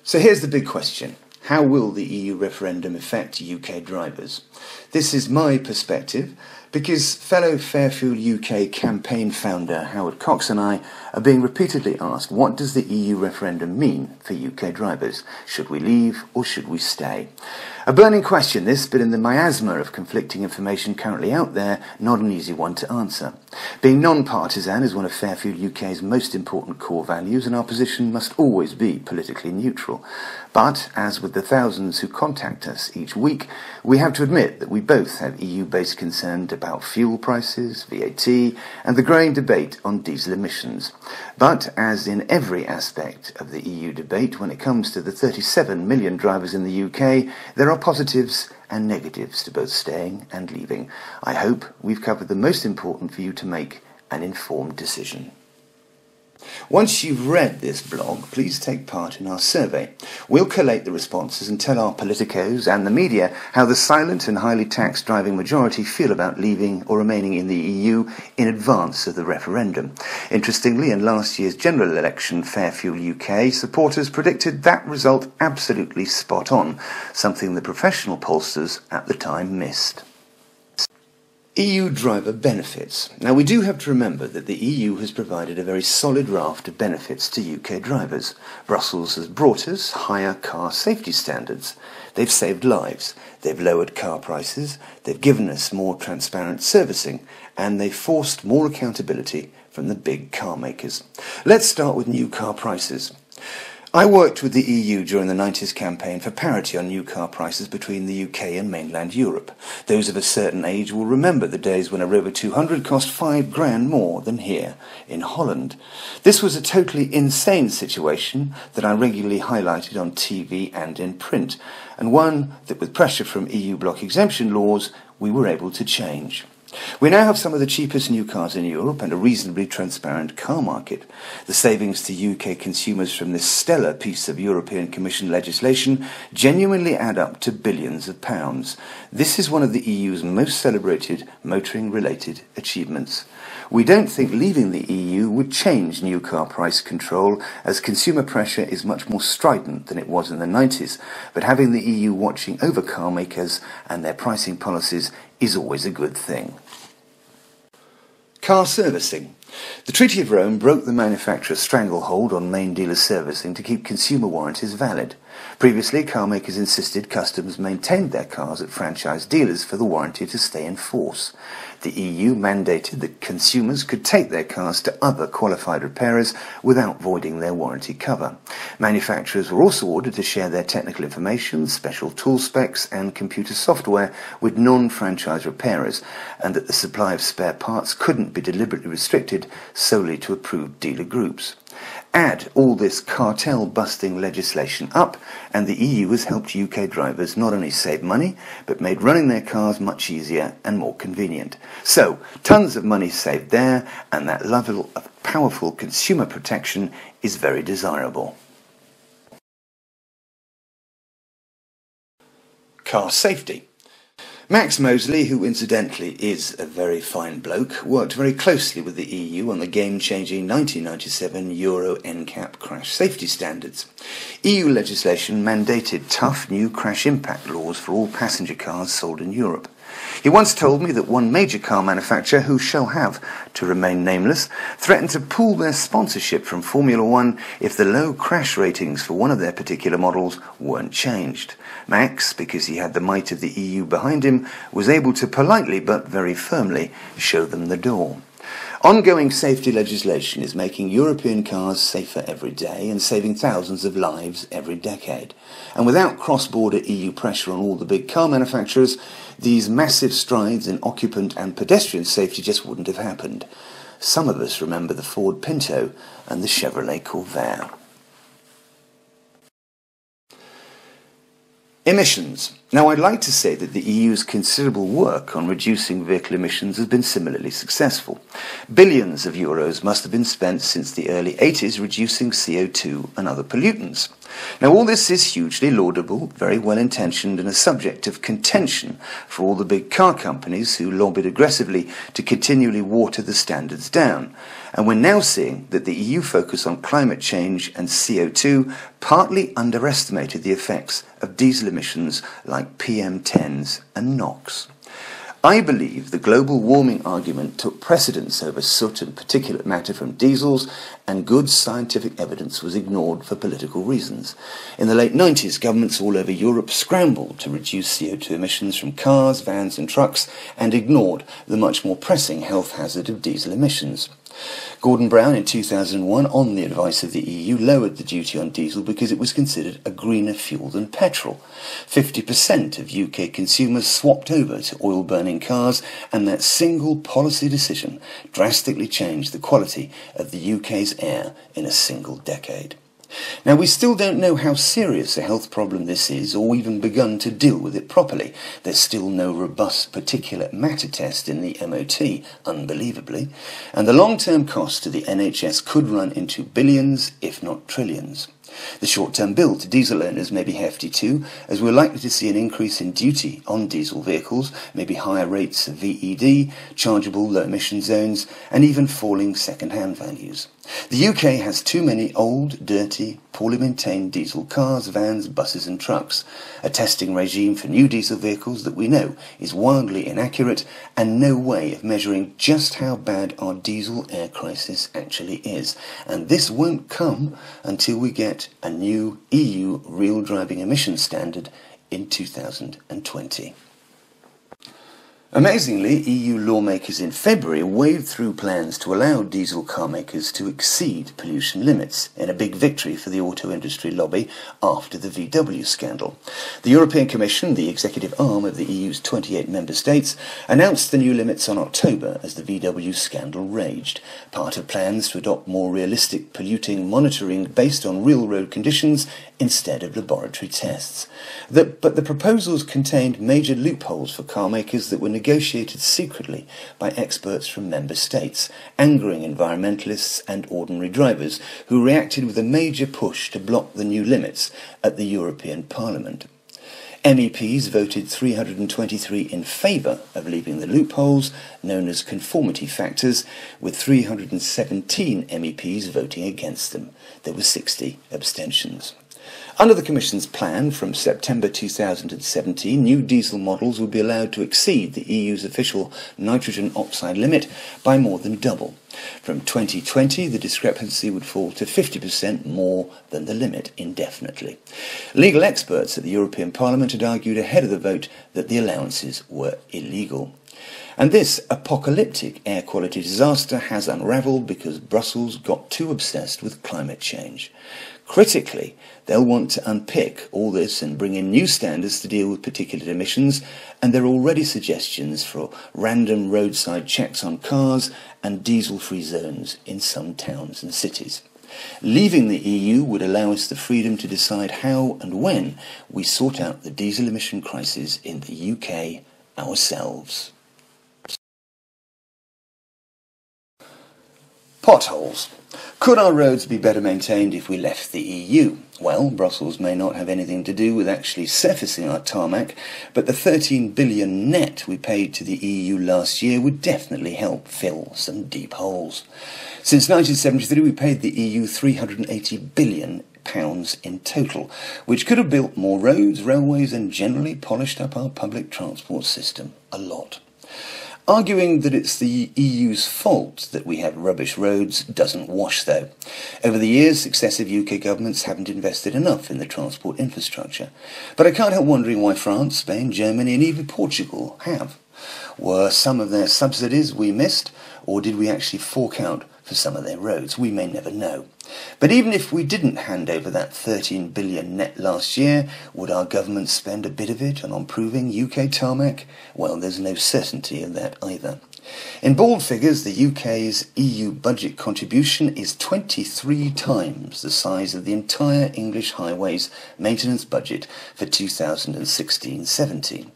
So here's the big question. How will the EU referendum affect UK drivers? This is my perspective because fellow FairFuel UK campaign founder Howard Cox and I are being repeatedly asked, what does the EU referendum mean for UK drivers? Should we leave or should we stay? A burning question this, but in the miasma of conflicting information currently out there, not an easy one to answer. Being non-partisan is one of FairFuel UK's most important core values, and our position must always be politically neutral. But, as with the thousands who contact us each week, we have to admit that we both have EU-based concerns about fuel prices, VAT, and the growing debate on diesel emissions. But, as in every aspect of the EU debate, when it comes to the 37 million drivers in the UK, there are positives and negatives to both staying and leaving. I hope we've covered the most important for you to make an informed decision. Once you've read this blog, please take part in our survey. We'll collate the responses and tell our politicos and the media how the silent and highly taxed driving majority feel about leaving or remaining in the EU in advance of the referendum. Interestingly, in last year's general election, FairFuel UK supporters predicted that result absolutely spot on, something the professional pollsters at the time missed. EU driver benefits. Now, we do have to remember that the EU has provided a very solid raft of benefits to UK drivers. Brussels has brought us higher car safety standards. They've saved lives. They've lowered car prices. They've given us more transparent servicing. And they've forced more accountability from the big car makers. Let's start with new car prices. I worked with the EU during the 90s campaign for parity on new car prices between the UK and mainland Europe. Those of a certain age will remember the days when a Rover 200 cost £5,000 more than here in Holland. This was a totally insane situation that I regularly highlighted on TV and in print, and one that with pressure from EU bloc exemption laws we were able to change. We now have some of the cheapest new cars in Europe and a reasonably transparent car market. The savings to UK consumers from this stellar piece of European Commission legislation genuinely add up to billions of pounds. This is one of the EU's most celebrated motoring-related achievements. We don't think leaving the EU would change new car price control, as consumer pressure is much more strident than it was in the 90s, but having the EU watching over car makers and their pricing policies is always a good thing. Car servicing. The Treaty of Rome broke the manufacturer's stranglehold on main dealer servicing to keep consumer warranties valid. Previously, car makers insisted customers maintained their cars at franchise dealers for the warranty to stay in force. The EU mandated that consumers could take their cars to other qualified repairers without voiding their warranty cover. Manufacturers were also ordered to share their technical information, special tool specs and computer software with non-franchise repairers, and that the supply of spare parts couldn't be deliberately restricted solely to approved dealer groups. Add all this cartel-busting legislation up, and the EU has helped UK drivers not only save money, but made running their cars much easier and more convenient. So, tons of money saved there, and that level of powerful consumer protection is very desirable. Car safety. Max Mosley, who incidentally is a very fine bloke, worked very closely with the EU on the game-changing 1997 Euro NCAP crash safety standards. EU legislation mandated tough new crash impact laws for all passenger cars sold in Europe. He once told me that one major car manufacturer, who shall have to remain nameless, threatened to pull their sponsorship from Formula One if the low crash ratings for one of their particular models weren't changed. Max, because he had the might of the EU behind him, was able to politely but very firmly show them the door. Ongoing safety legislation is making European cars safer every day and saving thousands of lives every decade. And without cross-border EU pressure on all the big car manufacturers, these massive strides in occupant and pedestrian safety just wouldn't have happened. Some of us remember the Ford Pinto and the Chevrolet Corvair. Emissions. Now, I'd like to say that the EU's considerable work on reducing vehicle emissions has been similarly successful. Billions of euros must have been spent since the early 80s reducing CO2 and other pollutants. Now, all this is hugely laudable, very well intentioned, and a subject of contention for all the big car companies who lobbied aggressively to continually water the standards down. And we're now seeing that the EU focus on climate change and CO2 partly underestimated the effects of diesel emissions like PM10s and NOx. I believe the global warming argument took precedence over soot and particulate matter from diesels, and good scientific evidence was ignored for political reasons. In the late 90s, governments all over Europe scrambled to reduce CO2 emissions from cars, vans and trucks, and ignored the much more pressing health hazard of diesel emissions. Gordon Brown in 2001, on the advice of the EU, lowered the duty on diesel because it was considered a greener fuel than petrol. 50% of UK consumers swapped over to oil-burning cars, and that single policy decision drastically changed the quality of the UK's air in a single decade. Now, we still don't know how serious a health problem this is, or even begun to deal with it properly. There's still no robust particulate matter test in the MOT, unbelievably, and the long-term cost to the NHS could run into billions, if not trillions. The short-term bill to diesel owners may be hefty too, as we're likely to see an increase in duty on diesel vehicles, maybe higher rates of VED, chargeable low-emission zones, and even falling second-hand values. The UK has too many old, dirty, poorly maintained diesel cars, vans, buses and trucks. A testing regime for new diesel vehicles that we know is wildly inaccurate, and no way of measuring just how bad our diesel air crisis actually is. And this won't come until we get a new EU real driving emissions standard in 2020. Amazingly, EU lawmakers in February waved through plans to allow diesel car makers to exceed pollution limits, in a big victory for the auto industry lobby after the VW scandal. The European Commission, the executive arm of the EU's 28 member states, announced the new limits on October as the VW scandal raged, part of plans to adopt more realistic polluting monitoring based on real road conditions instead of laboratory tests. But the proposals contained major loopholes for car makers that were negotiated secretly by experts from member states, angering environmentalists and ordinary drivers who reacted with a major push to block the new limits at the European Parliament. MEPs voted 323 in favour of leaving the loopholes, known as conformity factors, with 317 MEPs voting against them. There were 60 abstentions. Under the Commission's plan, from September 2017, new diesel models would be allowed to exceed the EU's official nitrogen oxide limit by more than double. From 2020, the discrepancy would fall to 50% more than the limit indefinitely. Legal experts at the European Parliament had argued ahead of the vote that the allowances were illegal. And this apocalyptic air quality disaster has unravelled because Brussels got too obsessed with climate change. Critically, they'll want to unpick all this and bring in new standards to deal with particulate emissions, and there are already suggestions for random roadside checks on cars and diesel-free zones in some towns and cities. Leaving the EU would allow us the freedom to decide how and when we sort out the diesel emission crisis in the UK ourselves. Potholes. Could our roads be better maintained if we left the EU? Well, Brussels may not have anything to do with actually surfacing our tarmac, but the 13 billion net we paid to the EU last year would definitely help fill some deep holes. Since 1973, we paid the EU £380 billion in total, which could have built more roads, railways, and generally polished up our public transport system a lot. Arguing that it's the EU's fault that we have rubbish roads doesn't wash, though. Over the years, successive UK governments haven't invested enough in the transport infrastructure. But I can't help wondering why France, Spain, Germany and even Portugal have. Were some of their subsidies we missed, or did we actually fork out for some of their roads? We may never know. But even if we didn't hand over that 13 billion net last year, would our government spend a bit of it on improving UK tarmac? Well, there's no certainty of that either. In bald figures, the UK's EU budget contribution is 23 times the size of the entire English highways maintenance budget for 2016-17.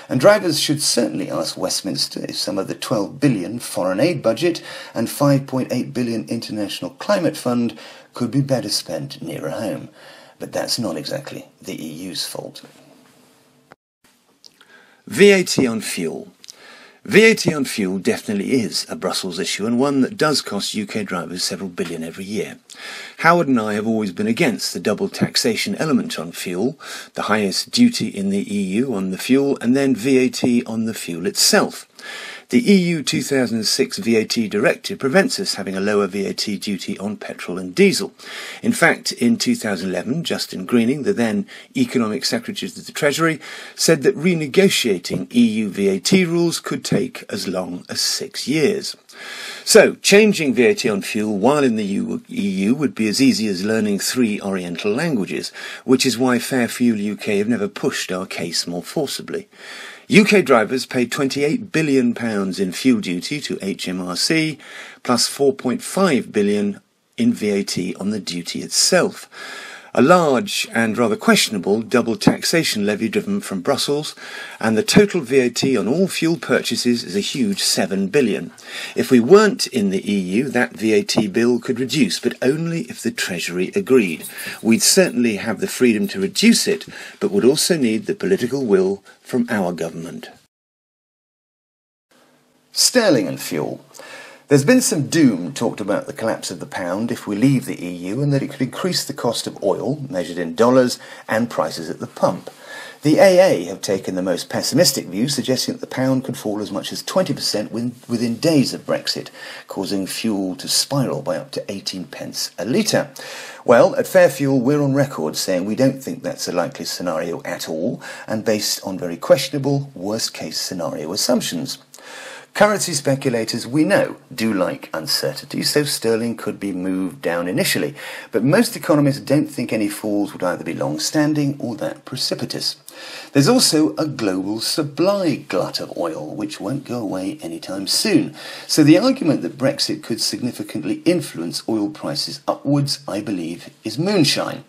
And drivers should certainly ask Westminster if some of the 12 billion foreign aid budget and 5.8 billion international climate fund could be better spent nearer home. but that's not exactly the EU's fault. VAT on fuel. VAT on fuel definitely is a Brussels issue, and one that does cost UK drivers several billion every year. Howard and I have always been against the double taxation element on fuel, the highest duty in the EU on the fuel, and then VAT on the fuel itself. The EU 2006 VAT directive prevents us having a lower VAT duty on petrol and diesel. In fact, in 2011, Justin Greening, the then Economic Secretary of the Treasury, said that renegotiating EU VAT rules could take as long as 6 years. So, changing VAT on fuel while in the EU would be as easy as learning 3 Oriental languages, which is why FairFuel UK have never pushed our case more forcibly. UK drivers paid £28 billion in fuel duty to HMRC, plus £4.5 billion in VAT on the duty itself. A large and rather questionable double taxation levy driven from Brussels, and the total VAT on all fuel purchases is a huge £7 billion. If we weren't in the EU, that VAT bill could reduce, but only if the Treasury agreed. We'd certainly have the freedom to reduce it, but would also need the political will from our government. Sterling and fuel. There's been some doom talked about the collapse of the pound if we leave the EU, and that it could increase the cost of oil, measured in dollars, and prices at the pump. The AA have taken the most pessimistic view, suggesting that the pound could fall as much as 20% within days of Brexit, causing fuel to spiral by up to 18 pence a litre. Well, at FairFuel, we're on record saying we don't think that's a likely scenario at all, and based on very questionable worst-case scenario assumptions. Currency speculators, we know, do like uncertainty, so sterling could be moved down initially, but most economists don't think any falls would either be long-standing or that precipitous. There's also a global supply glut of oil, which won't go away anytime soon. So the argument that Brexit could significantly influence oil prices upwards, I believe, is moonshine.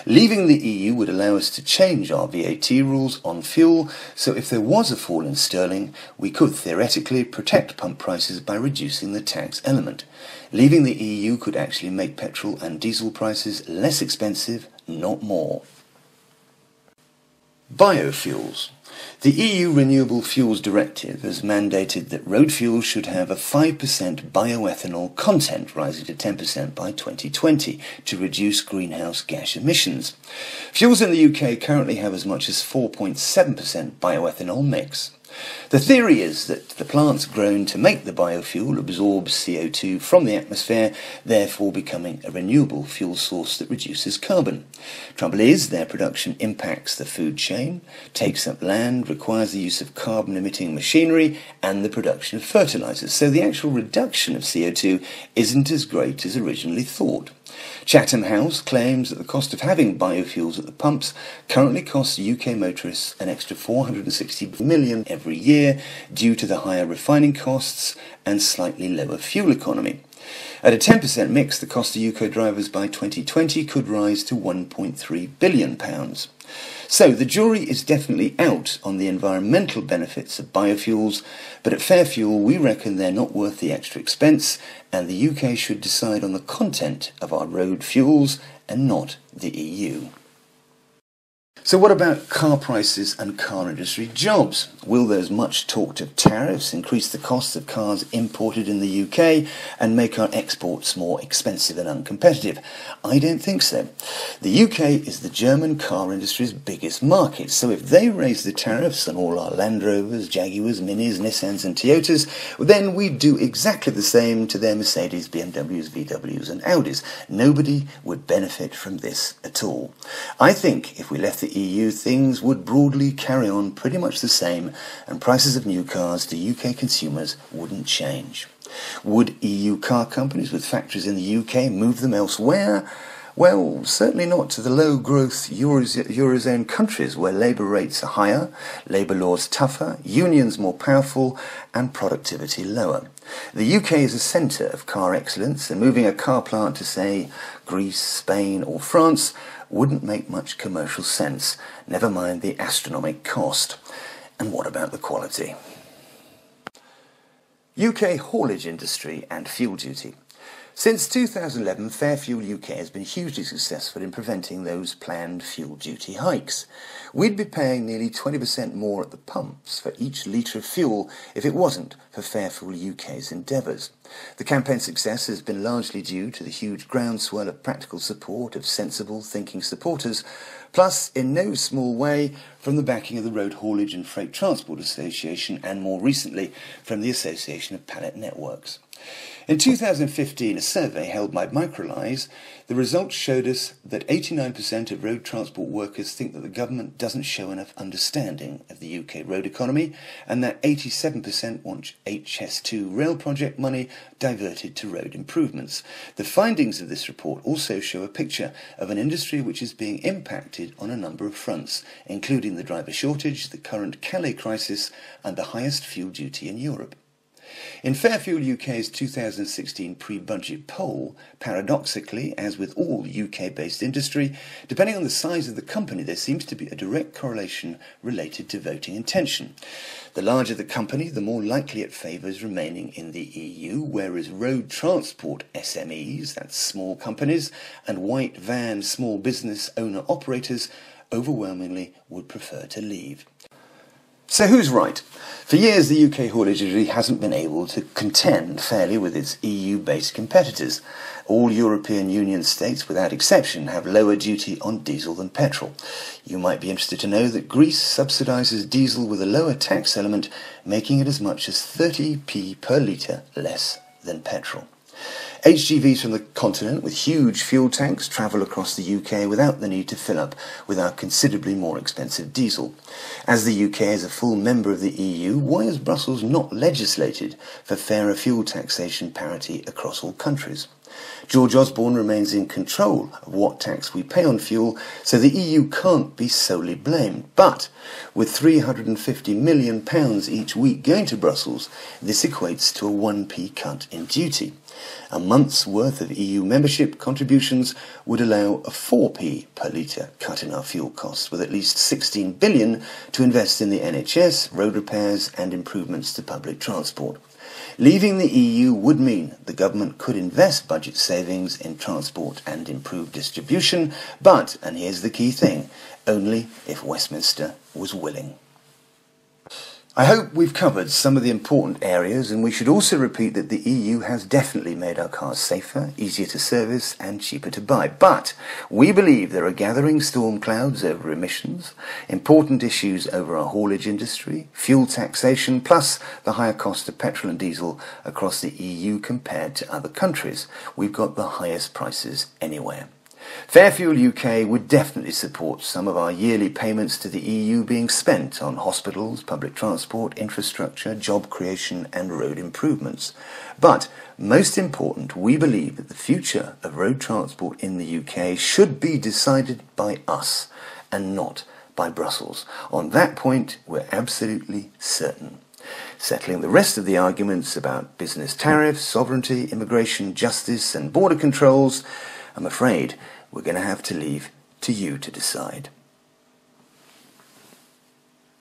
Leaving the EU would allow us to change our VAT rules on fuel, so if there was a fall in sterling, we could theoretically protect pump prices by reducing the tax element. Leaving the EU could actually make petrol and diesel prices less expensive, not more. Biofuels. The EU Renewable Fuels Directive has mandated that road fuels should have a 5% bioethanol content, rising to 10% by 2020, to reduce greenhouse gas emissions. Fuels in the UK currently have as much as 4.7% bioethanol mix. The theory is that the plants grown to make the biofuel absorb CO2 from the atmosphere, therefore becoming a renewable fuel source that reduces carbon. Trouble is, their production impacts the food chain, takes up land, requires the use of carbon-emitting machinery, and the production of fertilizers, so the actual reduction of CO2 isn't as great as originally thought. Chatham House claims that the cost of having biofuels at the pumps currently costs UK motorists an extra £460 million every year due to the higher refining costs and slightly lower fuel economy. At a 10% mix, the cost of UK drivers by 2020 could rise to £1.3 billion. So the jury is definitely out on the environmental benefits of biofuels, but at FairFuel we reckon they're not worth the extra expense, and the UK should decide on the content of our road fuels and not the EU. So what about car prices and car industry jobs? Will those much talked of tariffs increase the cost of cars imported in the UK and make our exports more expensive and uncompetitive? I don't think so. The UK is the German car industry's biggest market, so if they raise the tariffs on all our Land Rovers, Jaguars, Minis, Nissans and Toyotas, then we'd do exactly the same to their Mercedes, BMWs, VWs and Audis. Nobody would benefit from this at all. I think if we left the EU, things would broadly carry on pretty much the same, and prices of new cars to UK consumers wouldn't change. Would EU car companies with factories in the UK move them elsewhere? Well, certainly not to the low-growth Eurozone countries where labour rates are higher, labour laws tougher, unions more powerful, and productivity lower. The UK is a centre of car excellence, and moving a car plant to, say, Greece, Spain or France wouldn't make much commercial sense, never mind the astronomical cost. And what about the quality? UK haulage industry and fuel duty. Since 2011, FairFuel UK has been hugely successful in preventing those planned fuel duty hikes. We'd be paying nearly 20% more at the pumps for each litre of fuel if it wasn't for FairFuel UK's endeavours. The campaign's success has been largely due to the huge groundswell of practical support of sensible thinking supporters, plus in no small way from the backing of the Road Haulage and Freight Transport Association and more recently from the Association of Pallet Networks. In 2015, a survey held by Microlise, the results showed us that 89% of road transport workers think that the government doesn't show enough understanding of the UK road economy and that 87% want HS2 rail project money diverted to road improvements. The findings of this report also show a picture of an industry which is being impacted on a number of fronts, including the driver shortage, the current Calais crisis and the highest fuel duty in Europe. In FairFuel UK's 2016 pre-budget poll, paradoxically, as with all UK-based industry, depending on the size of the company, there seems to be a direct correlation related to voting intention. The larger the company, the more likely it favours remaining in the EU, whereas road transport SMEs, that's small companies, and white van small business owner-operators overwhelmingly would prefer to leave. So who's right? For years the UK haulage industry hasn't been able to contend fairly with its EU-based competitors. All European Union states, without exception, have lower duty on diesel than petrol. You might be interested to know that Greece subsidises diesel with a lower tax element, making it as much as 30p per litre less than petrol. HGVs from the continent with huge fuel tanks travel across the UK without the need to fill up with our considerably more expensive diesel. As the UK is a full member of the EU, why has Brussels not legislated for fairer fuel taxation parity across all countries? George Osborne remains in control of what tax we pay on fuel, so the EU can't be solely blamed. But with £350 million each week going to Brussels, this equates to a 1p cut in duty. A month's worth of EU membership contributions would allow a 4p per litre cut in our fuel costs, with at least £16 billion to invest in the NHS, road repairs and improvements to public transport. Leaving the EU would mean the government could invest budget savings in transport and improve distribution, but, and here's the key thing, only if Westminster was willing. I hope we've covered some of the important areas, and we should also repeat that the EU has definitely made our cars safer, easier to service and cheaper to buy. But we believe there are gathering storm clouds over emissions, important issues over our haulage industry, fuel taxation, plus the higher cost of petrol and diesel across the EU compared to other countries. We've got the highest prices anywhere. FairFuel UK would definitely support some of our yearly payments to the EU being spent on hospitals, public transport, infrastructure, job creation and road improvements. But most important, we believe that the future of road transport in the UK should be decided by us and not by Brussels. On that point, we're absolutely certain. Settling the rest of the arguments about business tariffs, sovereignty, immigration, justice and border controls, I'm afraid we're going to have to leave to you to decide.